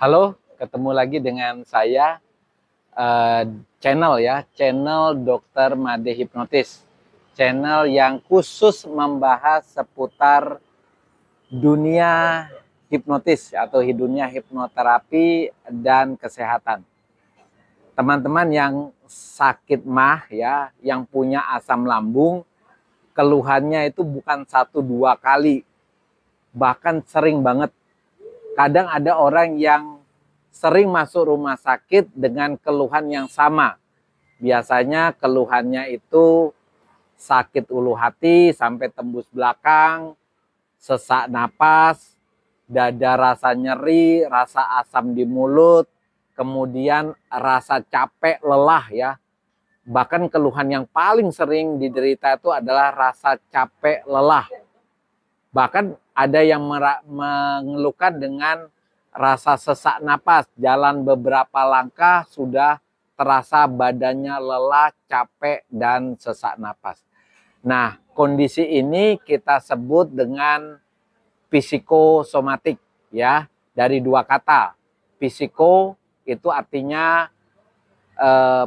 Halo, ketemu lagi dengan saya, eh, channel Dokter Made Hipnotis. Channel yang khusus membahas seputar dunia hipnotis atau dunia hipnoterapi dan kesehatan. Teman-teman yang sakit mah ya, yang punya asam lambung, keluhannya itu bukan 1-2 kali, bahkan sering banget. Kadang ada orang yang sering masuk rumah sakit dengan keluhan yang sama. Biasanya keluhannya itu sakit ulu hati sampai tembus belakang, sesak napas, dada rasa nyeri, rasa asam di mulut, kemudian rasa capek, lelah ya. Bahkan keluhan yang paling sering diderita itu adalah rasa capek, lelah. Bahkan ada yang mengeluhkan dengan rasa sesak napas, jalan beberapa langkah sudah terasa badannya lelah, capek, dan sesak napas. Nah, kondisi ini kita sebut dengan psikosomatik ya, dari 2 kata. Psiko itu artinya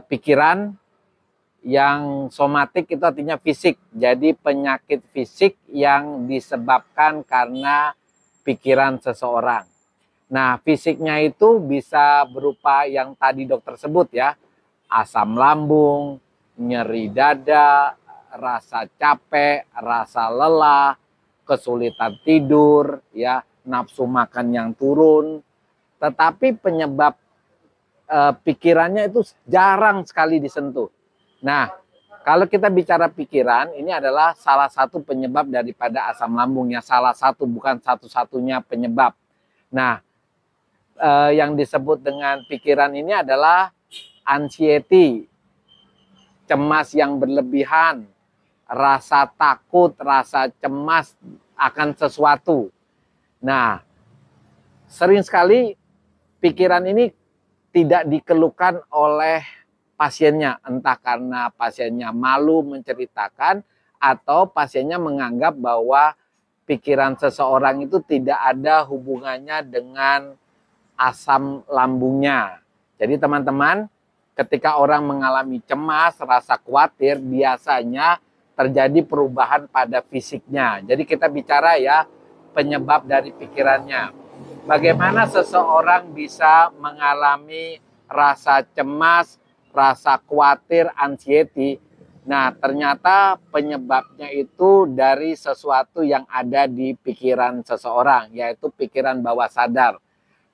pikiran, yang somatik itu artinya fisik. Jadi penyakit fisik yang disebabkan karena pikiran seseorang. Nah, fisiknya itu bisa berupa yang tadi dokter sebut ya. Asam lambung, nyeri dada, rasa capek, rasa lelah, kesulitan tidur, ya, nafsu makan yang turun. Tetapi penyebab pikirannya itu jarang sekali disentuh. Nah, kalau kita bicara pikiran, ini adalah salah satu penyebab daripada asam lambungnya. Salah satu, bukan satu-satunya penyebab. Nah, yang disebut dengan pikiran ini adalah anxiety, cemas yang berlebihan, rasa takut, rasa cemas akan sesuatu. Nah, sering sekali pikiran ini tidak dikeluhkan oleh pasiennya, entah karena pasiennya malu menceritakan atau pasiennya menganggap bahwa pikiran seseorang itu tidak ada hubungannya dengan asam lambungnya. Jadi teman-teman, ketika orang mengalami cemas, rasa khawatir, biasanya terjadi perubahan pada fisiknya. Jadi kita bicara ya penyebab dari pikirannya. Bagaimana seseorang bisa mengalami rasa cemas, rasa khawatir, anxiety. Nah, ternyata penyebabnya itu dari sesuatu yang ada di pikiran seseorang, yaitu pikiran bawah sadar.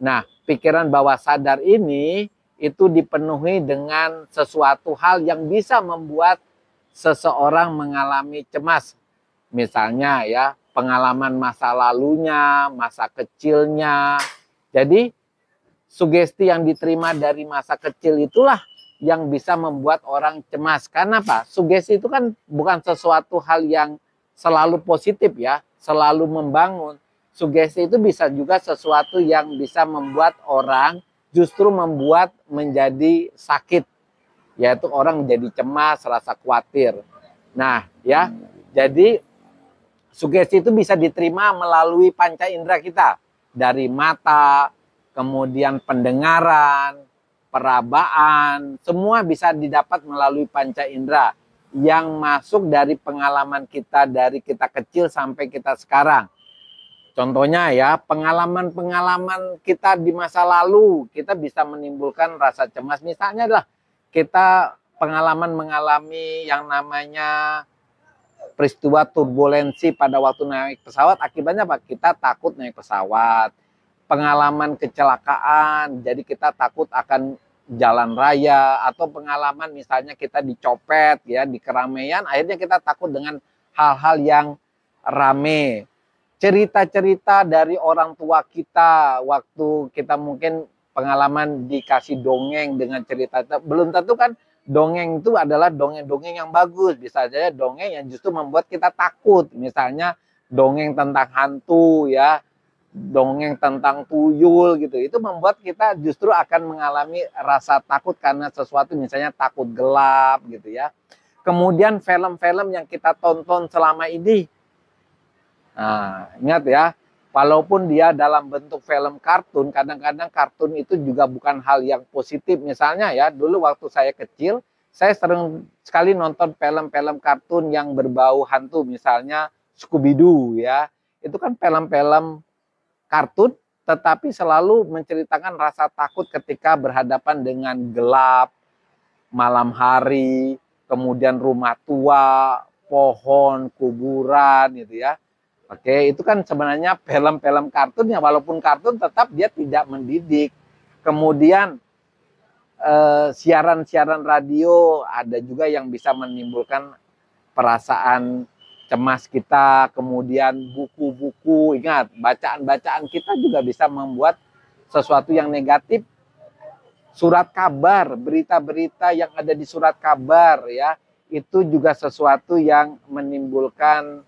Nah, pikiran bawah sadar ini itu dipenuhi dengan sesuatu hal yang bisa membuat seseorang mengalami cemas. Misalnya ya, pengalaman masa lalunya, masa kecilnya. Jadi, sugesti yang diterima dari masa kecil itulah yang bisa membuat orang cemas. Karena apa? Sugesti itu kan bukan sesuatu hal yang selalu positif ya, selalu membangun. Sugesti itu bisa juga sesuatu yang bisa membuat orang justru membuat menjadi sakit. Yaitu orang menjadi cemas, rasa khawatir. Nah ya, jadi sugesti itu bisa diterima melalui panca indera kita. Dari mata, kemudian pendengaran, perabaan, semua bisa didapat melalui panca indera yang masuk dari pengalaman kita dari kita kecil sampai kita sekarang. Contohnya ya, pengalaman-pengalaman kita di masa lalu, kita bisa menimbulkan rasa cemas. Misalnya adalah kita pengalaman mengalami yang namanya peristiwa turbulensi pada waktu naik pesawat, akibatnya apa? Kita takut naik pesawat. Pengalaman kecelakaan, jadi kita takut akan jalan raya, atau pengalaman misalnya kita dicopet ya di keramaian, akhirnya kita takut dengan hal-hal yang rame. Cerita-cerita dari orang tua kita waktu kita mungkin pengalaman dikasih dongeng dengan cerita, belum tentu kan dongeng itu adalah dongeng-dongeng yang bagus. Bisa saja dongeng yang justru membuat kita takut. Misalnya dongeng tentang hantu ya, dongeng tentang tuyul gitu. Itu membuat kita justru akan mengalami rasa takut karena sesuatu, misalnya takut gelap gitu ya. Kemudian film-film yang kita tonton selama ini. Nah, ingat ya, Walaupun dia dalam bentuk film kartun, kadang-kadang kartun itu juga bukan hal yang positif. Misalnya ya, dulu waktu saya kecil, saya sering sekali nonton film-film kartun yang berbau hantu, misalnya Scooby-Doo ya. Itu kan film-film kartun, tetapi selalu menceritakan rasa takut ketika berhadapan dengan gelap, malam hari, kemudian rumah tua, pohon, kuburan gitu ya. Oke, itu kan sebenarnya film-film kartun ya, walaupun kartun tetap dia tidak mendidik. Kemudian siaran-siaran radio ada juga yang bisa menimbulkan perasaan cemas kita. Kemudian buku-buku, ingat, bacaan-bacaan kita juga bisa membuat sesuatu yang negatif. Surat kabar, berita-berita yang ada di surat kabar ya, itu juga sesuatu yang menimbulkan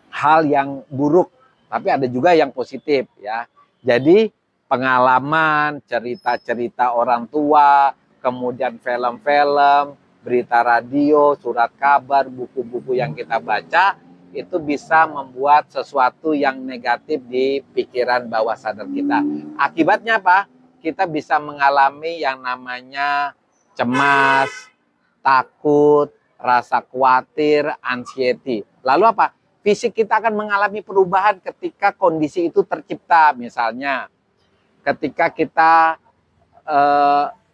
hal yang buruk, tapi ada juga yang positif ya. Jadi pengalaman, cerita-cerita orang tua, kemudian film-film, berita radio, surat kabar, buku-buku yang kita baca, itu bisa membuat sesuatu yang negatif di pikiran bawah sadar kita. Akibatnya apa? Kita bisa mengalami yang namanya cemas, takut, rasa khawatir, anxiety. Lalu apa? Fisik kita akan mengalami perubahan ketika kondisi itu tercipta. Misalnya, ketika kita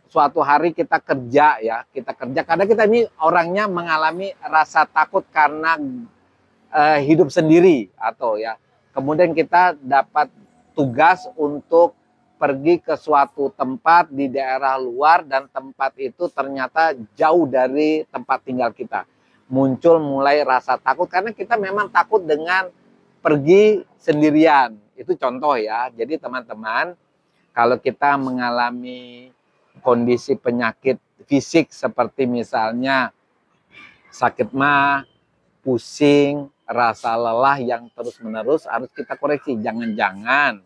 suatu hari kita kerja ya, kadang kita ini orangnya mengalami rasa takut karena hidup sendiri atau ya. Kemudian kita dapat tugas untuk pergi ke suatu tempat di daerah luar dan tempat itu ternyata jauh dari tempat tinggal kita. Muncul mulai rasa takut karena kita memang takut dengan pergi sendirian. Itu contoh ya. Jadi teman-teman, kalau kita mengalami kondisi penyakit fisik seperti misalnya sakit mah, pusing, rasa lelah yang terus-menerus, harus kita koreksi. Jangan-jangan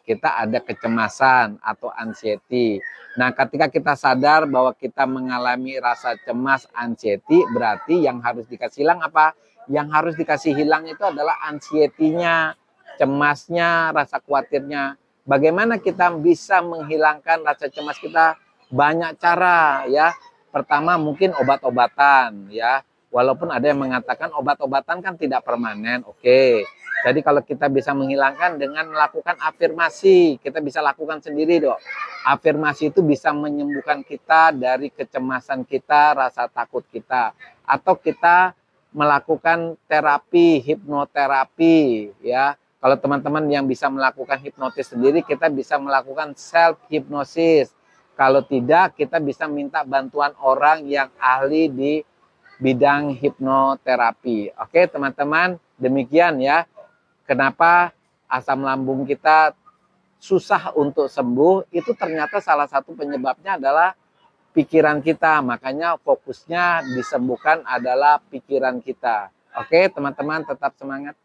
kita ada kecemasan atau anxiety. Nah, ketika kita sadar bahwa kita mengalami rasa cemas, anxiety, berarti yang harus dikasih hilang apa? Yang harus dikasih hilang itu adalah anxiety-nya, cemasnya, rasa khawatirnya. Bagaimana kita bisa menghilangkan rasa cemas kita? Banyak cara ya. Pertama mungkin obat-obatan ya. Walaupun ada yang mengatakan obat-obatan kan tidak permanen. Oke. Jadi kalau kita bisa menghilangkan dengan melakukan afirmasi, kita bisa lakukan sendiri dok. Afirmasi itu bisa menyembuhkan kita dari kecemasan kita, rasa takut kita. Atau kita melakukan terapi, hipnoterapi ya. Kalau teman-teman yang bisa melakukan hipnotis sendiri, kita bisa melakukan self hipnosis. Kalau tidak, kita bisa minta bantuan orang yang ahli di bidang hipnoterapi. Oke teman-teman, demikian ya. Kenapa asam lambung kita susah untuk sembuh, itu ternyata salah satu penyebabnya adalah pikiran kita. Makanya fokusnya disembuhkan adalah pikiran kita. Oke teman-teman, tetap semangat.